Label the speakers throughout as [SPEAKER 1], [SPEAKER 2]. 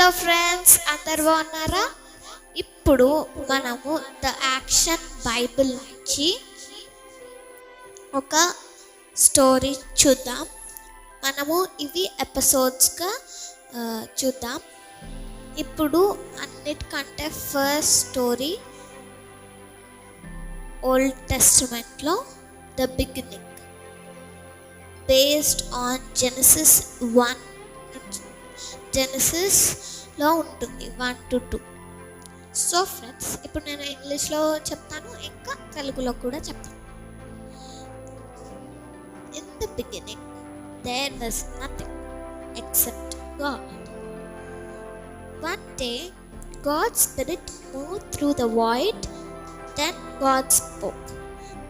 [SPEAKER 1] Hello friends, అందరు బాగున్నారా? ఇప్పుడు మనము ద యాక్షన్ బైబిల్ నుంచి ఒక స్టోరీ చూద్దాం. మనము ఇవి ఎపిసోడ్స్గా చూద్దాం. ఇప్పుడు అన్నిటికంటే ఫస్ట్ స్టోరీ ఓల్డ్ టెస్టమెంట్లో the beginning, based on Genesis 1. జెనసిస్లో ఉంటుంది 1 to 2. సో ఫ్రెండ్స్, ఇప్పుడు నేను ఇంగ్లీష్లో చెప్తాను, ఇంకా తెలుగులో కూడా చెప్తాను. In the beginning there was nothing except God. One day God's spirit moved through the void. Then God spoke,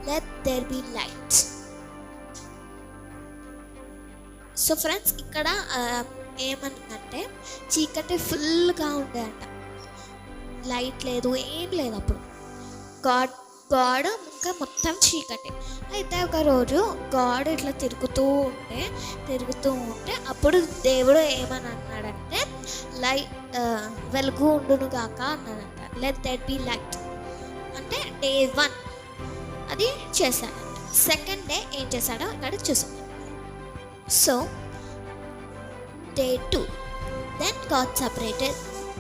[SPEAKER 1] "Let there be light." So friends, ఇక్కడ ఏమనుందంటే చీకటి ఫుల్గా ఉండే అంట, లైట్ లేదు, ఏం లేదు. అప్పుడు గాడ్ ఇంకా మొత్తం చీకటి. అయితే ఒక రోజు గాడ్ ఇట్లా తిరుగుతూ ఉంటే అప్పుడు దేవుడు ఏమని అన్నాడంటే, వెలుగు ఉండును గాక అన్నాడంట. లెట్ దట్ బి లైట్ అంటే డే 1 అది చేశాడంట. సెకండ్ డే ఏం చేశాడో ఇక్కడ చూసాం. So day 2, then God separated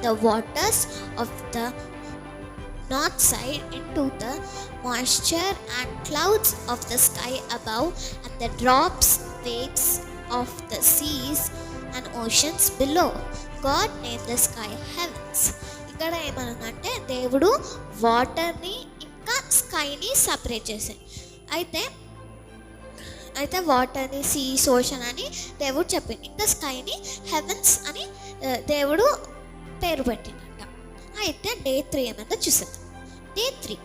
[SPEAKER 1] the waters of the north side into the moisture and clouds of the sky above and the waves of the seas and oceans below. God named the sky heavens. ఇక్కడ ఏమనంటే దేవుడు వాటర్ని ఇంకా స్కైని separate చేశాడు. అయితే వాటర్ని Cs, ocean అని దేవుడు చెప్పింది. ఇంకా స్కైని హెవెన్స్ అని దేవుడు పేరు పెట్టిందంట. అయితే డే 3 ఏమైందో చూసేద్దాం. Day 3,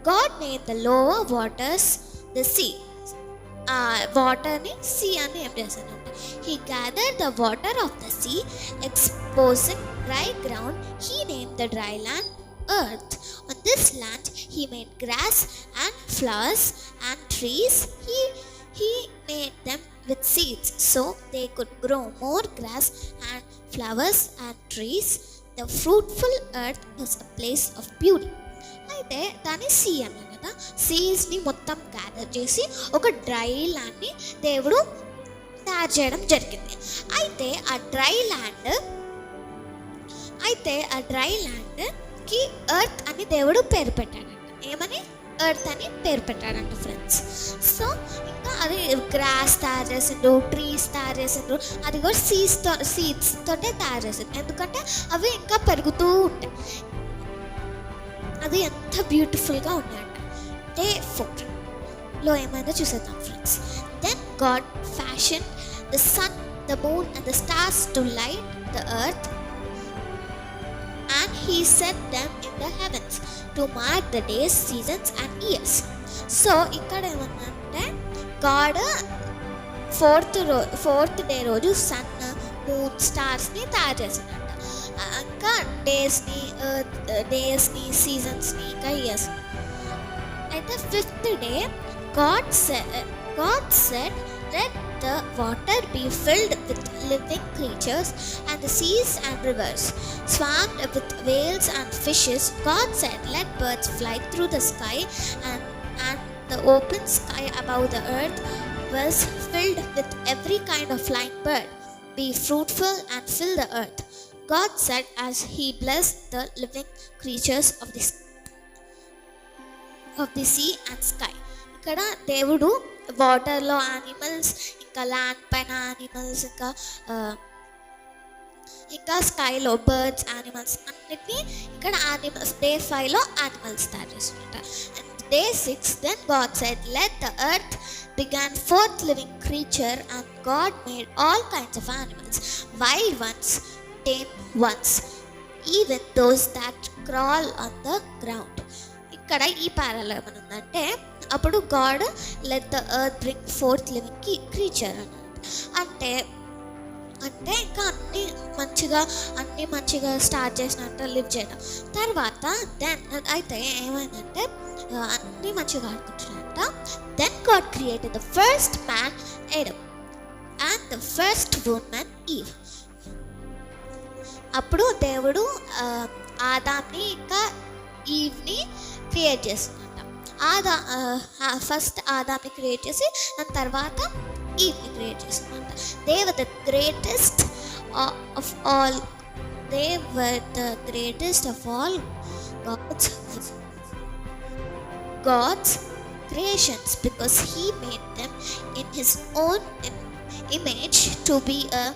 [SPEAKER 1] God name the lower waters the sea. వాటర్ని సీ అని ఏం చేశాడంట. He gather the water of the sea exposing dry ground. He name the dry land earth. On this land he made grass and flowers and trees. He made them with seeds so they could grow more grass and flowers and trees. The fruitful earth was a place of beauty. అయితే దాన్ని see అన్నారు కదా. సీస్ని మొత్తం gather చేసి ఒక dry ల్యాండ్ని దేవుడు తయారు చేయడం జరిగింది. అయితే ఆ డ్రై ల్యాండ్కి ఎర్త్ అని దేవుడు పేరు పెట్టాడంట. ఏమని? ఎర్త్ అని పేరు పెట్టాడంట ఫ్రెండ్స్. సో ఇంకా అది గ్రాస్ తయారు చేసిండ్రు, ట్రీస్ తయారు చేసిండ్రు, అది కూడా సీడ్స్ తోటే తయారు చేసిండ్రు. ఎందుకంటే అవి ఇంకా పెరుగుతూ ఉంటాయి. అది ఎంత బ్యూటిఫుల్గా ఉన్నాయంట. డే 4లో ఏమైందో చూసేద్దాం friends. Then God fashion the sun, the moon and the stars to light the earth and he set them in the heavens to mark the days, seasons and years. So ఇక్కడ ఏమన్నంటే God fourth day రోజు sun, moon, స్టార్స్ని తయారు చేసిందంట. ఇంకా డేస్ని సీజన్స్ని ఇంకా years. అయితే 5th day God said, "Let the water be filled with living creatures and the seas and rivers swarmed with whales and fishes." God said, "Let birds fly through the sky," and the open sky above the earth was filled with every kind of flying bird. Be fruitful and fill the earth. God said as he blessed the living creatures of the sea and sky. ఇక్కడ దేవుడు వాటర్లో animals, ఇంకా land పైన animals, ఇంకా స్కైలో birds, animals అన్నిటినీ ఇక్కడ animals. Day 5లో animals తయారు చేస్తుంట. Day 6, then God said, "Let the earth began 4th living creature, and God made all kinds of animals, wild ones, tame ones, even those that crawl on the ground." ఇక్కడ ఈ పారాలో ఏమనుందంటే, అప్పుడు God let the earth bring 4th living creature అన్నమాట. అంటే ఇంకా అన్నీ మంచిగా start చేసినట్టు live చేయడం. తర్వాత అయితే ఏమైందంటే అన్నీ మంచిగా ఆడుకుంటున్నారంట. Then God created the first man, Adam, and the first woman, Eve. అప్పుడు దేవుడు ఆదాంని ఇంకా ఈవ్ని క్రియేట్ చేస్తున్నట్ట. ఫస్ట్ ఆదాంని క్రియేట్ చేసి దాని తర్వాత ఈవ్ని క్రియేట్ చేస్తున్నట్ట. They were the greatest of all God's creations, because he made them in his own image to be a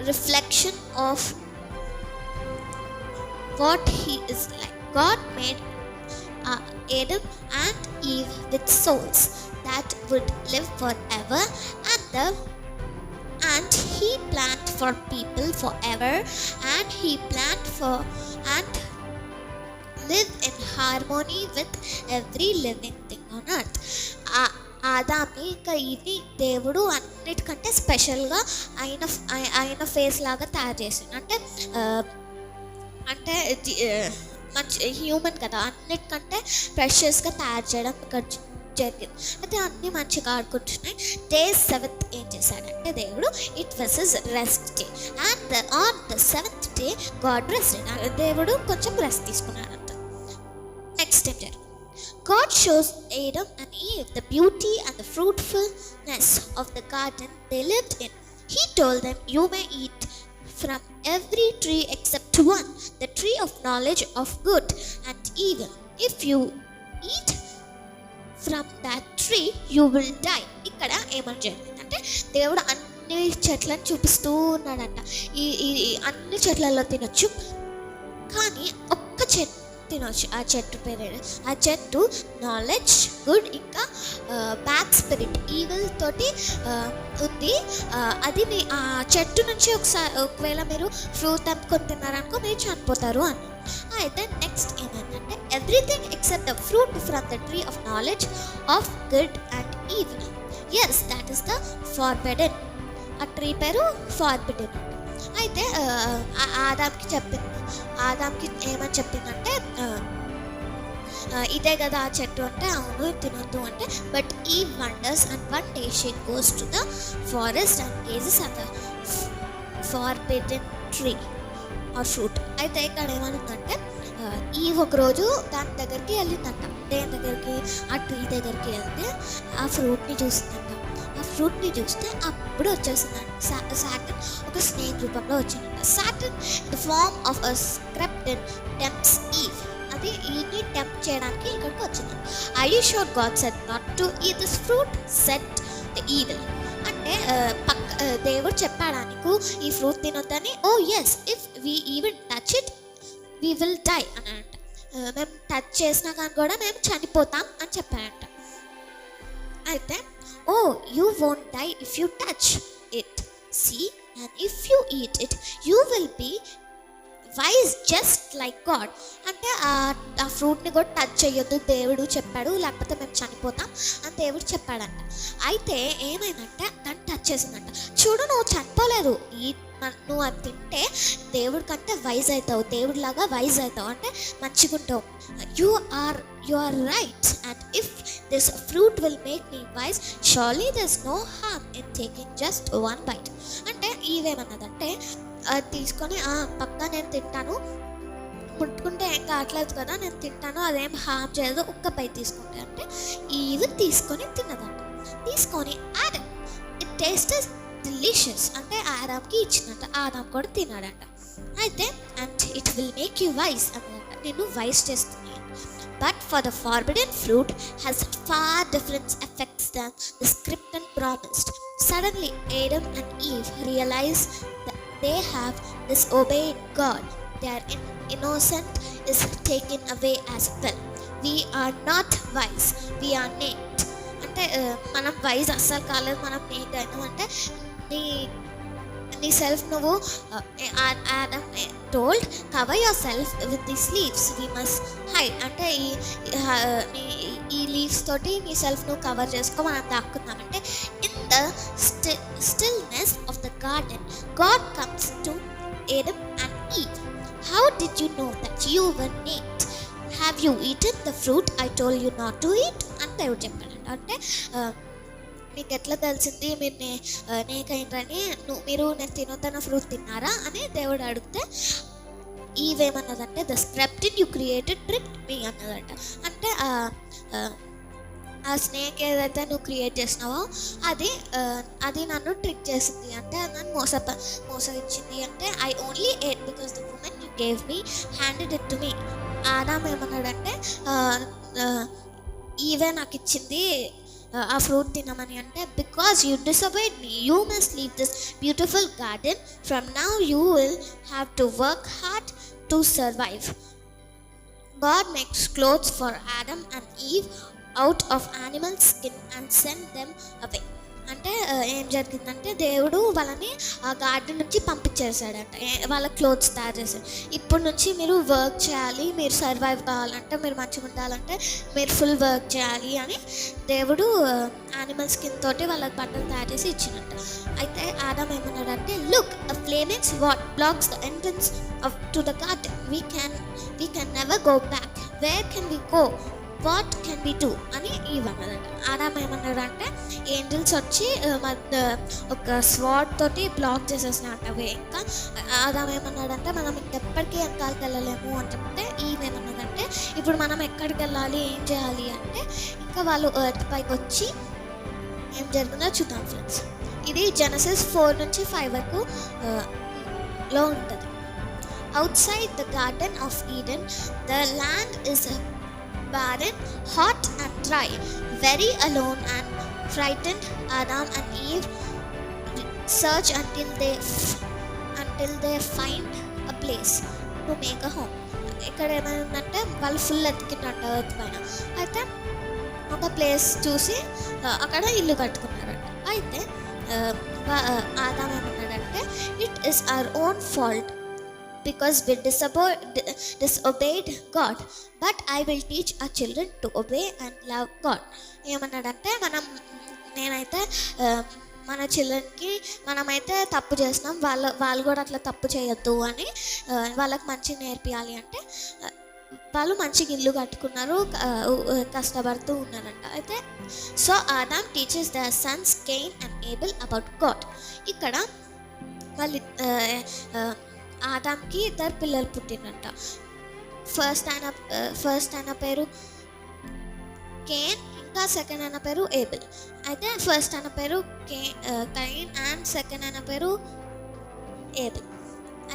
[SPEAKER 1] reflection of what he is like. God made Adam and Eve with souls that would live forever, and he planned for people forever, and he planned for and live in harmony with every living thing on earth. ఆదాంని ఇంకా ఇది దేవుడు అన్నిటికంటే స్పెషల్గా ఆయన face లాగా తయారు చేసిండు. అంటే మంచి హ్యూమన్ కదా, అన్నిటికంటే ప్రెషియస్గా తయారు చేయడం ఇక్కడ జరిగింది. అయితే అన్నీ మంచిగా ఆడుకుంటున్నాయి. డే 7th ఏం చేశాడంటే దేవుడు, it was his rest day, and on the 7th day God rested. దేవుడు కొంచెం రెస్ట్ తీసుకున్నాడంట. నెక్స్ట్ ఏం జరిగింది? God shows Adam and Eve the beauty and the fruitfulness of the garden they lived in. He told them, you may eat from every tree except one, the tree of knowledge of good and evil. If you eat from that tree, you will die. ఇక్కడ ఏమని జరిగిందంటే దేవుడు అన్ని చెట్లను చూపిస్తూ ఉన్నాడంట. ఈ అన్ని చెట్లలో తినొచ్చు, కానీ ఒక్క చెట్టు తినొచ్చు. ఆ చెట్టు పేరు, ఆ చెట్టు నాలెడ్జ్, గుడ్, ఇంకా బ్యాడ్ స్పిరిట్, ఈవిల్ తోటి ఉంది. అది మీ ఆ చెట్టు నుంచి ఒకవేళ మీరు ఫ్రూట్ తెంపుకొని తిన్నారనుకో మీరు చనిపోతారు అని. అయితే నెక్స్ట్ ఏమైందంటే everything except the fruit from the tree of knowledge of good and evil, yes that is the forbidden. ఆ ట్రీ పేరు ఫార్బిడెన్. అయితే ఆదాంకి ఏమని చెప్పిందంటే, ఇదే కదా ఆ చెట్టు అంటే, అవును తినొద్దు అంటే, but Eve wanders and one day she goes to the forest and gazes at the forbidden tree or fruit. అయితే ఇక్కడ ఏమనుందంటే ఈ ఒకరోజు దాని దగ్గరికి వెళ్ళిందంట. దేని దగ్గరికి? ఆ ట్రీ దగ్గరికి వెళ్తే ఆ ఫ్రూట్ని చూస్తుందంట. ఆ ఫ్రూట్ని చూస్తే అప్పుడు వచ్చేసిందంట సాటన్ ఒక స్నేక్ రూపంలో వచ్చిందంట. Satan the form of a scripted tempts Eve. అది ఈని టెంప్ట్ చేయడానికి ఇక్కడికి వచ్చిందంట. I you sure God said not to eat this fruit said the evil. అంటే దేవుడు చెప్పాడా నీకు ఈ ఫ్రూట్ తినొద్దని? Oh yes, if we even touch it we will die అని అంట. మేము టచ్ చేసినా కానీ కూడా మేము చనిపోతాం అని చెప్పాడంట. అయితే oh you won't die if you touch it, see, and if you eat it you will be wise just like God. అంటే ఆ ఫ్రూట్ని కూడా టచ్ చేయొద్దు దేవుడు చెప్పాడు, లేకపోతే మేము చనిపోతాం అని దేవుడు చెప్పాడంట. అయితే ఏమైందంటే దాన్ని టచ్ చేసిందంట. చూడు, నువ్వు చనిపోలేదు, నువ్వు అది తింటే దేవుడి కంటే వైజ్ అవుతావు, దేవుడిలాగా వైజ్ అవుతావు, అంటే మంచిగా ఉంటావు. You are right, and if this fruit will make me wise, surely there is no harm in taking just one bite. అంటే ఇవేమన్నదంటే అది తీసుకొని పక్కా నేను తింటాను, ముట్టుకుంటే ఏం కావట్లేదు కదా, నేను తింటాను, అదేం హార్మ్ చేయదు, ఒక్క బైట్ తీసుకుంటే అంటే ఇవి తీసుకొని తిన్నదంట. తీసుకొని ఆడమ్ ఇట్ టేస్ట్ డిలీషియస్ అంటే ఆదాంకి ఇచ్చినట్ట. ఆదాం కూడా తిన్నాడంట. అయితే and it will make you wise అన్నమాట, నేను వైస్ చేస్తున్నాను. But for the forbidden fruit has far different effects than the scripture promised. Suddenly Adam and Eve realize that they have disobeyed God. Their innocence is taken away as well. We are not wise, we are naked. అంటే మనం wise అస్సలు కాలేదు, మనం naked అయినాం. అంటే నీ self నువ్వు Adam told cover your self with this leaves, we must hide. అంటే ఈ లీవ్స్ తోటి నీ సెల్ఫ్ నువ్వు కవర్ చేసుకో, మనం దాక్కున్నామంటే in the stillness of the garden God comes to Adam and Eve. How did you know that you were naked? Have you eaten the fruit I told you not to eat? అంటే ఎవరు చెప్పాడంట. అంటే మీకు ఎట్లా తెలిసింది మీరు నేకైందని మీరు నేను తినొద్దన్న ఫ్రూట్ తిన్నారా అని దేవుడు అడిగితే ఈవేమన్నదంటే ద స్క్రిప్ట్ యూ క్రియేటెడ్ ట్రిక్డ్ మీ అన్నదంట. అంటే ఆ స్నేక్ ఏదైతే నువ్వు క్రియేట్ చేసినావో అది నన్ను ట్రిక్ చేసింది, అంటే నన్ను మోసగించింది. అంటే I only ate because the woman you gave me handed it to me. Adam ఏమన్నాడంటే ఈవే నాకు ఇచ్చింది ఆ ఫ్రూట్ తినమని. అంటే because you disobeyed me you must leave this beautiful garden, from now you will have to work hard to survive. God makes clothes for Adam and Eve out of animal skin and send them away. అంటే ఏం జరిగిందంటే దేవుడు వాళ్ళని ఆ garden నుంచి పంపించేశాడంట, వాళ్ళ clothes తయారు చేశాడు. ఇప్పటి నుంచి మీరు వర్క్ చేయాలి, మీరు సర్వైవ్ కావాలంటే, మీరు మంచిగా ఉండాలంటే మీరు ఫుల్ వర్క్ చేయాలి అని దేవుడు యానిమల్ స్కిన్ తోటి వాళ్ళకి బట్టలు తయారు చేసి ఇచ్చినట్ట. అయితే ఆదాం ఏమన్నాడంటే look a flaming sword blocks the entrance to the garden. We can never go back. Where can we go? What can be do అని ఇవ్వన్నదంట. ఆదాం ఏమన్నాడంటే ఏంజల్స్ వచ్చి ఒక స్వాడ్ తోటి బ్లాక్ చేసేసినట్ట వే. ఇంకా ఆదాం ఏమన్నాడంటే మనం ఇంకెప్పటికీ వెనకాలకి వెళ్ళలేము అని చెప్తే ఈమెమన్నదంటే ఇప్పుడు మనం ఎక్కడికి వెళ్ళాలి, ఏం చేయాలి అంటే ఇంకా వాళ్ళు ఎర్త్ పైకి వచ్చి ఏం జరుగుతుందో చూద్దాం ఫ్రెండ్స్. ఇది జెనసిస్ 4-5 వరకు లో ఉంటుంది. Outside the garden of Eden the land is barren, hot and dry. Very alone and frightened, Adam and Eve search until they find a place to make a home. ఇక్కడ ఏమైందంటే వాళ్ళు full ఎత్తుకినట్టు earth పైన. అయితే ఒక place చూసి అక్కడ ఇల్లు కట్టుకున్నారంట. అయితే ఆదాం ఏమన్నాడంటే it is our own fault because we disobeyed God, but I will teach our children to obey and love God. ఏమన్నాడంటే నేనైతే మన చిల్డ్రన్కి మనమైతే తప్పు చేసినాం, వాళ్ళు కూడా అట్లా తప్పు చేయొద్దు అని వాళ్ళకి మంచిగా నేర్పియాలి అంటే వాళ్ళు మంచిగా ఇల్లు కట్టుకున్నారు, కష్టపడుతూ ఉన్నారంట. అయితే so Adam teachers the Sons Cain and Abel about God. ఇక్కడ వాళ్ళు ఆదాంకి 2 పిల్లలు పుట్టినంట. ఫస్ట్ ఆయన పేరు కేన్, ఇంకా సెకండ్ ఆయన పేరు ఏబెల్. అయితే ఫస్ట్ ఆయన పేరు కైన్ అండ్ సెకండ్ ఆయన పేరు ఏబెల్.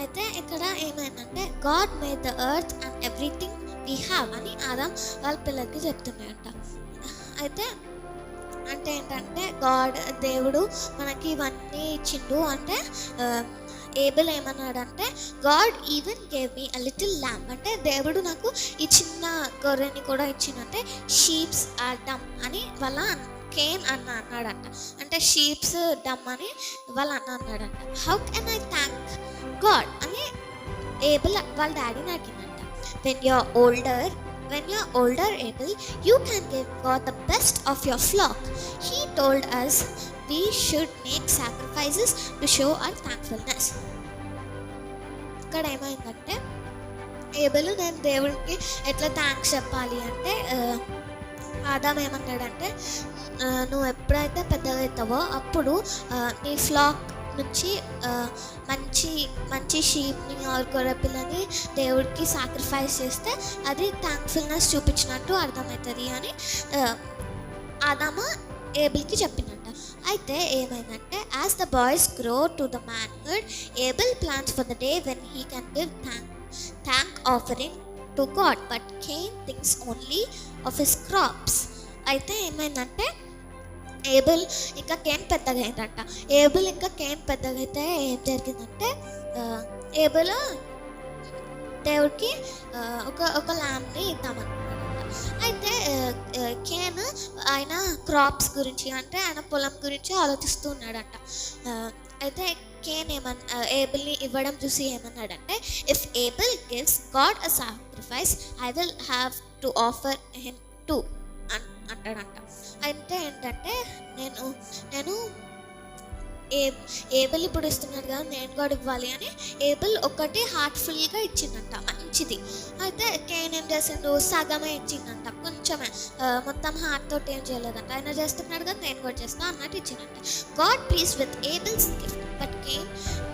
[SPEAKER 1] అయితే ఇక్కడ ఏమైందంటే God made the earth and everything we have అని ఆదాం వాళ్ళ పిల్లలకి చెప్తున్నాయంట. అయితే అంటే ఏంటంటే దేవుడు మనకి ఇవన్నీ ఇచ్చిండు. అంటే ఏబెల్ ఏమన్నాడంటే God even gave me a little lamb, అంటే దేవుడు నాకు ఈ చిన్న గొర్రెని కూడా ఇచ్చిందంటే షీప్స్ ఆర్ డమ్ అని వాళ్ళ కేన్ అన్నాడంట. అంటే షీప్స్ డమ్ అని వాళ్ళ అన్నాడంట. How can I thank God అని ఏబెల్ వాళ్ళ డాడీని అడిగిందంట. When you're older Abel, you can give God the best of your flock. He told us we should make sacrifices to show our thankfulness. ఇక్కడ ఏమైందంటే Abel నేను దేవుడికి ఎట్లా thanks చెప్పాలి అంటే ఆదాం ఏమన్నాడంటే నువ్వు ఎప్పుడైతే పెద్దగా అవుతావో అప్పుడు నీ ఫ్లాక్ నుంచి మంచి షీప్ని గొర్రె పిల్లని దేవుడికి సాక్రిఫైస్ చేస్తే అది థ్యాంక్ఫుల్నెస్ చూపించినట్టు అర్థమవుతుంది అని ఆదాము ఏబెల్కి చెప్పిందంట. అయితే ఏమైందంటే as the boys grow to the manhood Abel plans for the day when he can give thank offering to God, but Cain thinks only of his crops. అయితే ఏమైందంటే ఏబెల్ ఇంకా కేన్ పెద్దగా అయిందంట. ఏబెల్ ఇంకా కేన్ పెద్దగా అయితే ఏం జరిగిందంటే ఏబెల్ దేవుడికి ఒక ల్యాంబ్ని ఇద్దామనుకున్నాడంట. అయితే కేన్ ఆయన క్రాప్స్ గురించి అంటే ఆయన పొలం గురించి ఆలోచిస్తూ ఉన్నాడంట. అయితే కేన్ ఏబెల్ని ఇవ్వడం చూసి ఏమన్నాడంటే if Abel gives God a sacrifice I will have to offer him too అంటాడంట. అంటే ఏంటంటే నేను ఏ ఏబుల్ ఇప్పుడు ఇస్తున్నాడు కదా, నేను కూడా ఇవ్వాలి అని ఏబుల్ ఒకటి హార్ట్ఫుల్గా ఇచ్చిందంట, మంచిది. అయితే కేన్ ఏం చేసిండు, సగమే ఇచ్చిందంట, కొంచెమే, మొత్తం హార్ట్ తోటి ఏం చేయలేదంట. ఆయన చేస్తున్నాడు కదా, నేను కూడా చేస్తాను అన్నట్టు ఇచ్చిందంట. God please with Abel's gift but Cain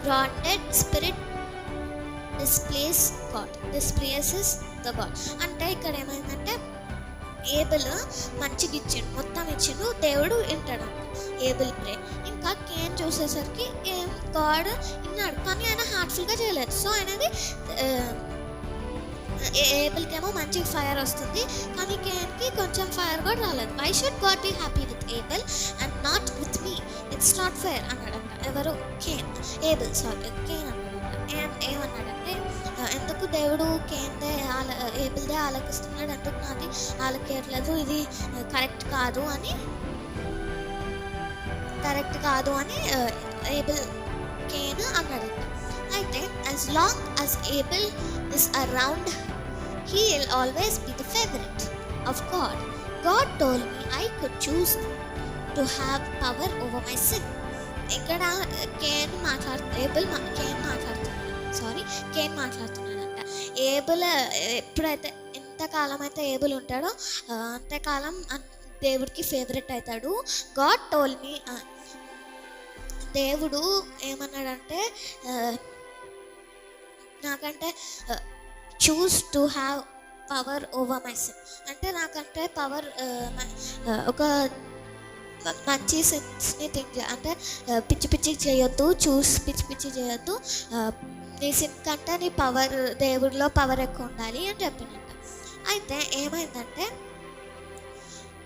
[SPEAKER 1] granted spirit displace God, displaces the God. అంటే ఇక్కడ ఏమైందంటే ఏబుల్ మంచిగా ఇచ్చిండు, మొత్తం ఇచ్చిండు, దేవుడు వింటాడు ఏబుల్ ప్రే. ఇంకా కేన్ చూసేసరికి గాడ్ విన్నాడు, కానీ ఆయన హార్ట్ఫుల్గా చేయలేదు. సో ఆయనది ఏబుల్కి ఏమో మంచి ఫైర్ వస్తుంది, కానీ కేన్కి కొంచెం ఫైర్ కూడా రాలేదు. Why should God be happy with Abel and not with me, it's not fire అన్నాడంట. ఎవరు? కేన్, ఏబుల్ సారీ కేన్ అన్నాడంట. ఏమన్నాడంటే ఎందుకు దేవుడు కేందే ఏబుల్దే ఆలకిస్తున్నాడు, ఎందుకు నాది ఆలకేయట్లేదు, ఇది కరెక్ట్ కాదు అని ఏబుల్ కేన్ అన్నాడంట. అయితే as long as able is around he will always be the favorite of God. God told me I could choose to have power over my sin. ఇక్కడ కేన్ మాట్లాడుతున్నాడంట. ఏబుల్ ఎప్పుడైతే ఎంతకాలం అయితే able ఉంటాడో అంతకాలం దేవుడికి favourite అవుతాడు. గాడ్ టోల్ మీ, దేవుడు ఏమన్నాడంటే నాకంటే choose to have power over my sin, అంటే నాకంటే పవర్ ఒక మంచి సెన్స్ని థింక్ అంటే పిచ్చి పిచ్చి చేయొద్దు, పిచ్చి పిచ్చి చేయొద్దు, నీ సిన్ కంటే నీ పవర్, దేవుడిలో పవర్ ఎక్కువ ఉండాలి అని చెప్పినట్ట. అయితే ఏమైందంటే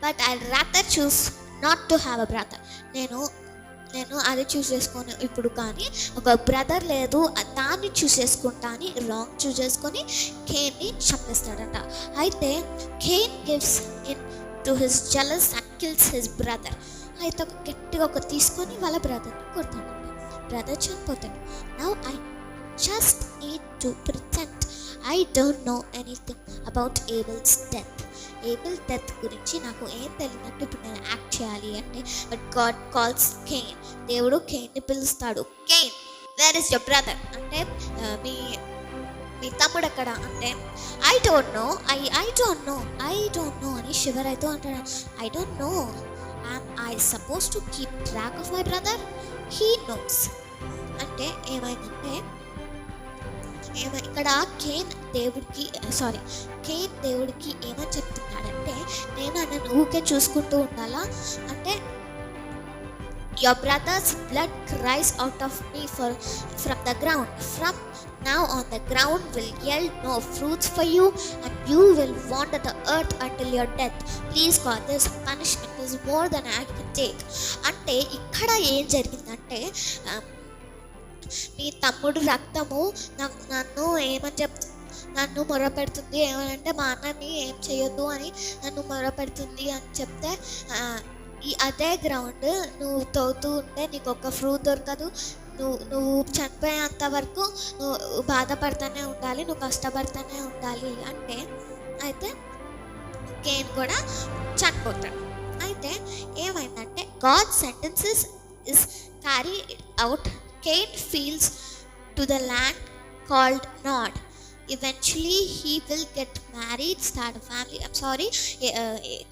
[SPEAKER 1] but I rather choose not to have a brother, నేను అది చూస్ చేసుకొని ఇప్పుడు, కానీ ఒక బ్రదర్ లేదు దాన్ని చూస్ చేసుకుంటా అని రాంగ్ చూస్ చేసుకొని కేన్ని చంపేస్తాడంట. అయితే Cain gives in to his jealous and kills his brother. అయితే గట్టిగా తీసుకొని వాళ్ళ బ్రదర్ని కొడతాడంట, బ్రదర్ చనిపోతాడు. Now I just need to pretend I don't know anything about Abel's death. Abel death గురించి నాకు ఏం తెలియనట్టు ఇప్పుడు నేను యాక్ట్ చేయాలి అంటే, బట్ గాడ్ కాల్స్ కేన్, దేవుడు కేన్ని పిలుస్తాడు. Cain, where is your brother అంటే మీ తమ్ముడు ఎక్కడ అంటే, ఐ డోంట్ నో అని షివర్ అవుతూ అంటాడు. I don't know, I suppose to keep track of my brother, he knows. అంటే ఏమైందంటే ఇక్కడ కేన్ దేవుడికి ఏమని చెప్తున్నాడంటే, నేను నన్ను ఊకే చూసుకుంటూ ఉండాలా అంటే, your brother's blood cries out of me from the ground, from now on the ground will yield no fruits for you and you will wander the earth until your death. Please God, this punishment is more than I can take. అంటే ఇక్కడ ఏం జరిగిందంటే, మీ తమ్ముడు రక్తము నన్ను మొరపెడుతుంది, ఏమనంటే మా అన్నని ఏం చేయొద్దు అని నన్ను మొరపెడుతుంది అని చెప్తే, అదే గ్రౌండ్ నువ్వు తవ్వుతూ ఉంటే నీకు ఒక ఫ్రూట్ దొరకదు, నువ్వు చనిపోయేంత వరకు నువ్వు బాధపడుతూనే ఉండాలి, నువ్వు కష్టపడుతూనే ఉండాలి అంటే, అయితే కేన్ కూడా చనిపోతాడు. అయితే ఏమైందంటే God sentences is carry out. Cain feels to the land called Nod. Eventually he will get married, start a family. I'm sorry,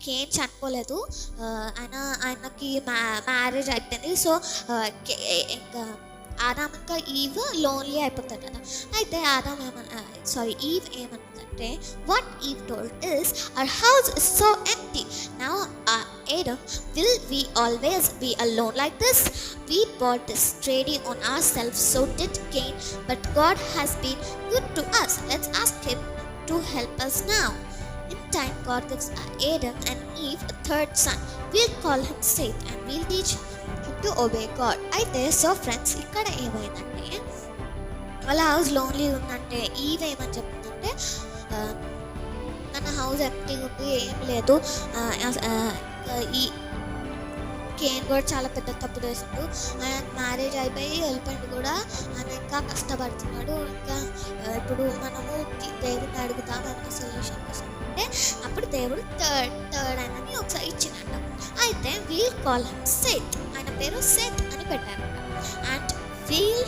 [SPEAKER 1] Cain చనిపోలేదు, ఆయనకి మ్యారేజ్ అయిపోయింది. సో ఇంకా ఆదాం ఇంకా ఈవ్ లోన్లీ అయిపోతాడు కదా. అయితే ఈవ్ ఏమన్నదంటే, what Eve told is our house is so empty now Adam, will we always be alone like this? We brought this tragedy on ourselves, so did Cain, but God has been good to us. Let's ask him to help us now. In time, God gives Adam and Eve a third son. We'll call him Seth and we'll teach him to obey God. అయితే so friends, ఇక్కడ ఏమైందంటే వాళ్ళ house lonely ఉందంటే ఈవ్ ఏమని చెప్తుందంటే, మన house ఎంప్టీగా ఉంది, ఏం లేదు. ఈ కేన్ కూడా చాలా పెద్ద తప్పు చేస్తాడు, ఆయన మ్యారేజ్ అయిపోయి వెళ్ళిపోయింది కూడా, ఆయన ఇంకా కష్టపడుతున్నాడు. ఇంకా ఇప్పుడు మనము దేవుడిని అడుగుతాం ఏమైనా సొల్యూషన్ కోసం అంటే, అప్పుడు దేవుడు థర్డ్ ఆయనని ఒకసారి ఇచ్చినట్ట. అయితే వీల్ కాల్ హిమ్ సేత్, ఆయన పేరు సేత్ అని పెట్టారట. we'll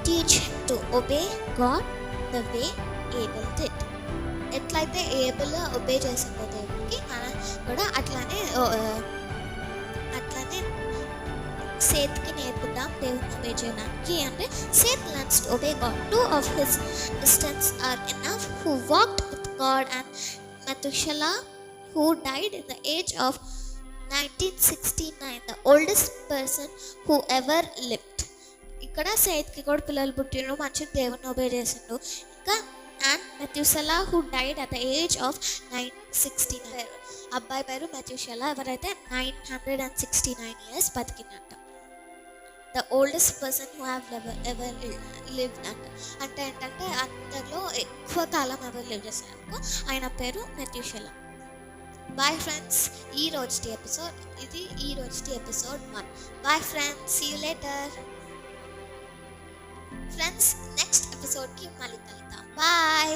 [SPEAKER 1] teach him to obey God the way Abel did. ఎట్లయితే ఏబుల్ ఒబే చేసిందో దేవుడికి, మనం కూడా అట్లానే సేత్కి నేర్పుదాం దేవుని ఒబే చేయడానికి. అంటే Seth learns to obey God. 2 of his descendants are enough who walked with God, and Methuselah, who died in the age of 1969, the oldest person who ever lived. ఇక్కడ సేత్కి కూడా పిల్లలు పుట్టిండు, మంచిగా దేవుని ఒబే చేసిండు. ఇంకా and Methuselah who died at the age of 969. అబ్బాయి పేరు మెథ్యూసెలా, ఎవరైతే 969 years బతికినట్ట. The oldest person who have ever lived అంట. అంటే ఏంటంటే అందరిలో ఎక్కువ కాలం ఎవరు లివ్ చేశారు అనుకో, ఆయన పేరు మెథ్యూసెలా. బాయ్ ఫ్రెండ్స్, ఈ రోజుటి episode 1. Bye friends, see you later. Friends, next ఎపిసోడ్కి మళ్ళీ కలుద్దాం. బాయ్.